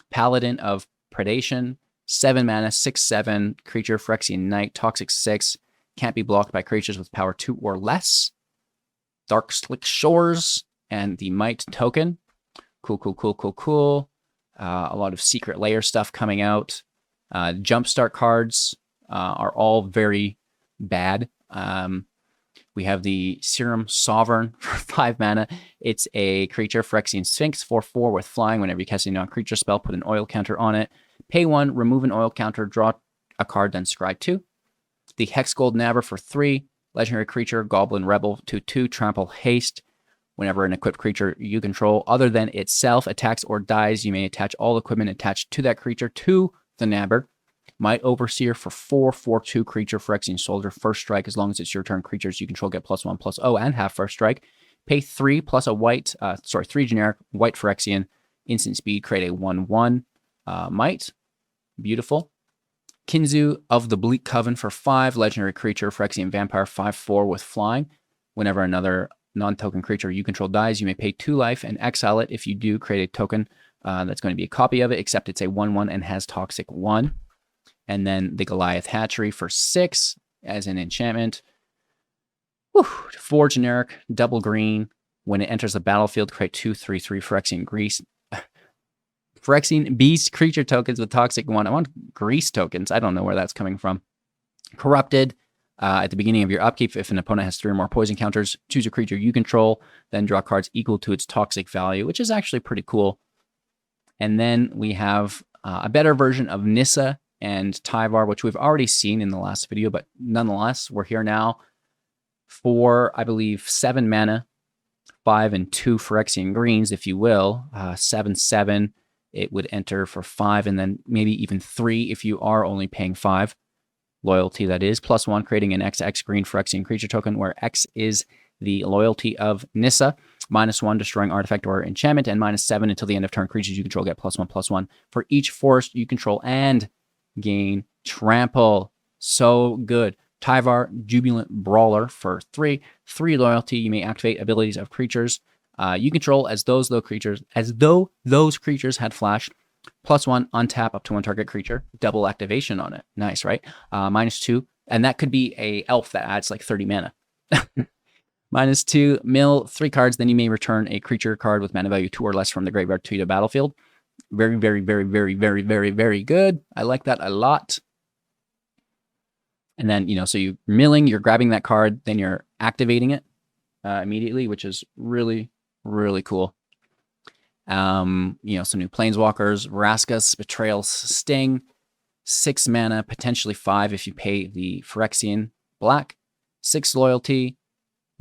S1: Paladin of Predation, 7 mana, 6/7, creature, Phyrexian Knight, Toxic 6. Can't be blocked by creatures with power 2 or less. Dark Slick Shores and the Might token. Cool. A lot of Secret Lair stuff coming out. Jumpstart cards are all very bad. We have the Serum Sovereign for 5 mana. It's a creature, Phyrexian Sphinx, 4/4 with flying. Whenever you cast a non-creature spell, put an oil counter on it. Pay 1, remove an oil counter, draw a card, then scry 2. The Hexgold Nabber for 3. Legendary creature, Goblin Rebel, 2/2, trample haste. Whenever an equipped creature you control, other than itself, attacks or dies, you may attach all equipment attached to that creature to the Nabber. Might Overseer for 4/4/2 creature, Phyrexian Soldier, first strike. As long as it's your turn, creatures you control get +1/+0 and have first strike. Pay 3 plus a white, 3 generic, white Phyrexian, instant speed, create a 1/1 might. Beautiful. Kinzu of the Bleak Coven for 5, legendary creature, Phyrexian Vampire, 5/4 with flying. Whenever another non-token creature you control dies, you may pay 2 life and exile it. If you do, create a token that's going to be a copy of it, except it's a 1/1 and has Toxic 1. And then the Goliath Hatchery for 6 as an enchantment. Whew. 4 generic, double green. When it enters the battlefield, create 2/3/3 Phyrexian Beast creature tokens with Toxic 1. I want Grease tokens. I don't know where that's coming from. Corrupted. At the beginning of your upkeep, if an opponent has 3 or more poison counters, choose a creature you control, then draw cards equal to its toxic value, which is actually pretty cool. And then we have a better version of Nissa and Tyvar, which we've already seen in the last video, but nonetheless, we're here now for, I believe, 7 mana, 5 and 2 Phyrexian greens, if you will. 7/7, it would enter for 5, and then maybe even 3 if you are only paying 5. Loyalty, that is. +1, creating an XX green Phyrexian creature token, where X is the loyalty of Nissa. -1, destroying artifact or enchantment, and -7 until the end of turn. Creatures you control get +1/+1 for each forest you control and gain trample. So good. Tyvar, Jubilant Brawler for 3 loyalty. You may activate abilities of creatures you control as though those creatures had flash. +1, untap up to 1 target creature. Double activation on it. Nice, right? -2, and that could be a elf that adds like 30 mana. -2, mill 3 cards, then you may return a creature card with mana value 2 or less from the graveyard to the battlefield. Very, very, very, very, very, very, very good. I like that a lot. And then, so you're milling, you're grabbing that card, then you're activating it immediately, which is really, really cool. Some new planeswalkers, Vraska's Betrayal Sting, 6 mana, potentially 5 if you pay the Phyrexian black, 6 loyalty,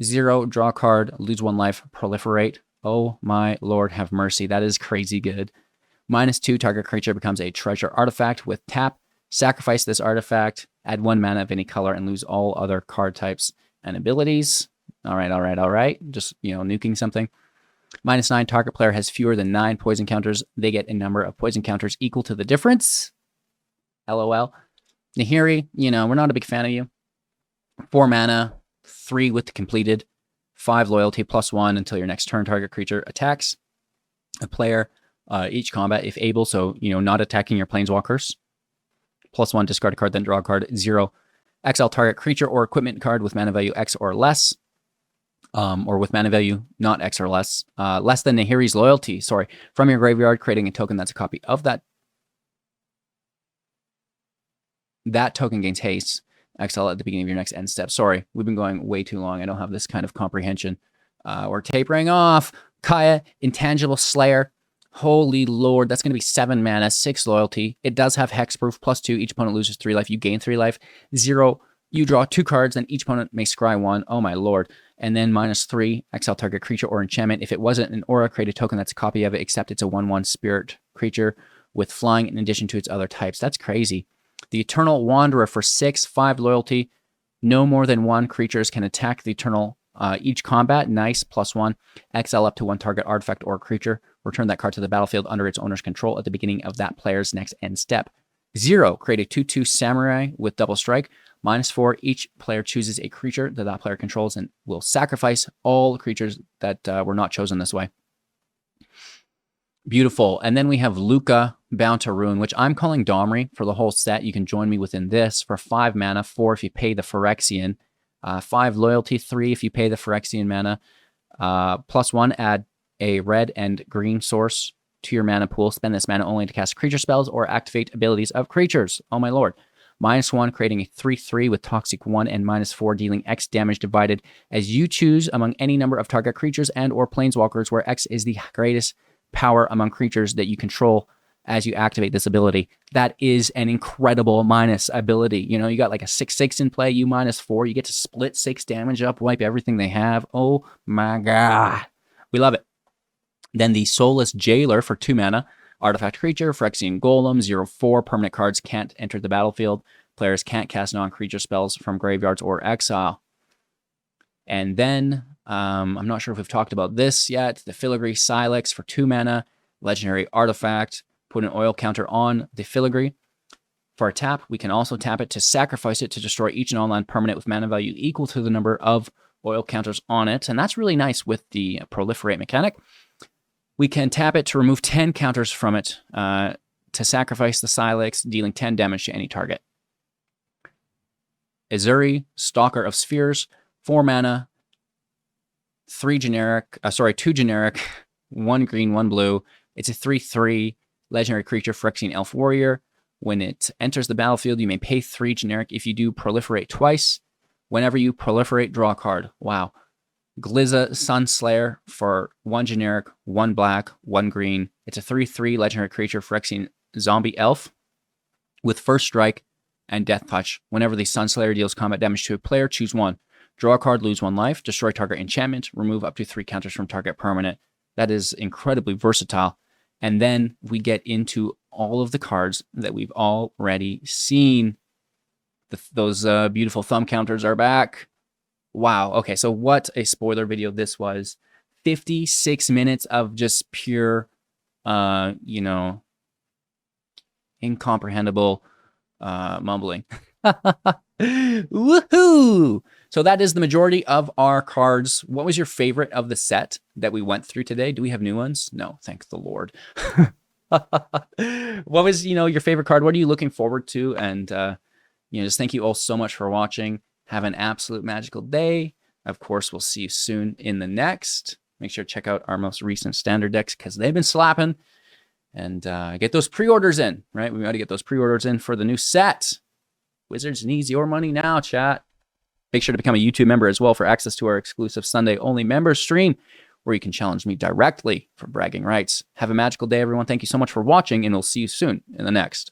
S1: 0, draw card, lose 1 life, proliferate. Oh my lord, have mercy. That is crazy good. -2, target creature becomes a treasure artifact with tap. Sacrifice this artifact, add 1 mana of any color, and lose all other card types and abilities. All right. Just, nuking something. -9, target player has fewer than 9 poison counters. They get a number of poison counters equal to the difference. LOL. Nahiri, we're not a big fan of you. 4 mana, 3 with the completed, 5 loyalty, +1 until your next turn. Target creature attacks a player each combat if able, so, not attacking your planeswalkers. +1, discard a card, then draw a card. 0, exile target creature or equipment card with mana value X or less. Or with mana value not X or less. Less than Nahiri's loyalty, from your graveyard, creating a token that's a copy of that. That token gains haste. Exile at the beginning of your next end step. Sorry, we've been going way too long. I don't have this kind of comprehension. We're tapering off. Kaya, Intangible Slayer. Holy lord, that's going to be 7 mana, 6 loyalty. It does have hexproof, +2. Each opponent loses 3 life. You gain 3 life. 0, you draw 2 cards, and each opponent may scry 1. Oh my lord. And then -3, exile target creature or enchantment. If it wasn't an aura, create a token that's a copy of it, except it's a 1/1 spirit creature with flying in addition to its other types. That's crazy. The Eternal Wanderer for 6, 5 loyalty. No more than 1 creatures can attack the Eternal each combat. Nice, +1. Exile up to 1 target artifact or creature. Return that card to the battlefield under its owner's control at the beginning of that player's next end step. 0, create a 2/2 samurai with double strike. -4, each player chooses a creature that player controls and will sacrifice all creatures that were not chosen this way. Beautiful. And then we have Luca, Bound to Ruin, which I'm calling Domri for the whole set. You can join me within this for 5 mana, 4 if you pay the Phyrexian, 5 loyalty, 3 if you pay the Phyrexian mana, +1, add a red and green source to your mana pool. Spend this mana only to cast creature spells or activate abilities of creatures. Oh my lord. -1, creating a 3/3 with Toxic 1, and -4, dealing X damage divided as you choose among any number of target creatures and or planeswalkers, where X is the greatest power among creatures that you control as you activate this ability. That is an incredible minus ability. You got like a 6/6 in play, you -4, you get to split 6 damage up, wipe everything they have. Oh my god. We love it. Then the Soulless Jailer for 2 mana. Artifact creature, Phyrexian Golem, 0/4. Permanent cards can't enter the battlefield. Players can't cast non-creature spells from graveyards or exile. And then, I'm not sure if we've talked about this yet. The Filigree Silex for 2 mana. Legendary artifact. Put an oil counter on the Filigree. For a tap, we can also tap it to sacrifice it to destroy each non-land permanent with mana value equal to the number of oil counters on it. And that's really nice with the proliferate mechanic. We can tap it to remove 10 counters from it to sacrifice the Silex, dealing 10 damage to any target. Azuri, Stalker of Spheres, 4 mana, 2 generic, 1 green, 1 blue. It's a 3/3 legendary creature, Phyrexian Elf Warrior. When it enters the battlefield, you may pay 3 generic. If you do, proliferate twice. Whenever you proliferate, draw a card. Wow. Glizza Sunslayer for 1 generic, 1 black, 1 green. It's a 3/3 legendary creature, Phyrexian Zombie Elf with First Strike and Death Touch. Whenever the Sunslayer deals combat damage to a player, choose 1. Draw a card, lose 1 life, destroy target enchantment, remove up to 3 counters from target permanent. That is incredibly versatile. And then we get into all of the cards that we've already seen. Those beautiful thumb counters are back. Wow. Okay, so what a spoiler video this was. 56 minutes of just pure, incomprehensible mumbling. Woohoo! So that is the majority of our cards. What was your favorite of the set that we went through today? Do we have new ones? No, thank the Lord. What was, your favorite card? What are you looking forward to? And, just thank you all so much for watching. Have an absolute magical day. Of course, we'll see you soon in the next. Make sure to check out our most recent standard decks because they've been slapping. And get those pre-orders in, right? We got to get those pre-orders in for the new set. Wizards needs your money now, chat. Make sure to become a YouTube member as well for access to our exclusive Sunday-only member stream where you can challenge me directly for bragging rights. Have a magical day, everyone. Thank you so much for watching, and we'll see you soon in the next.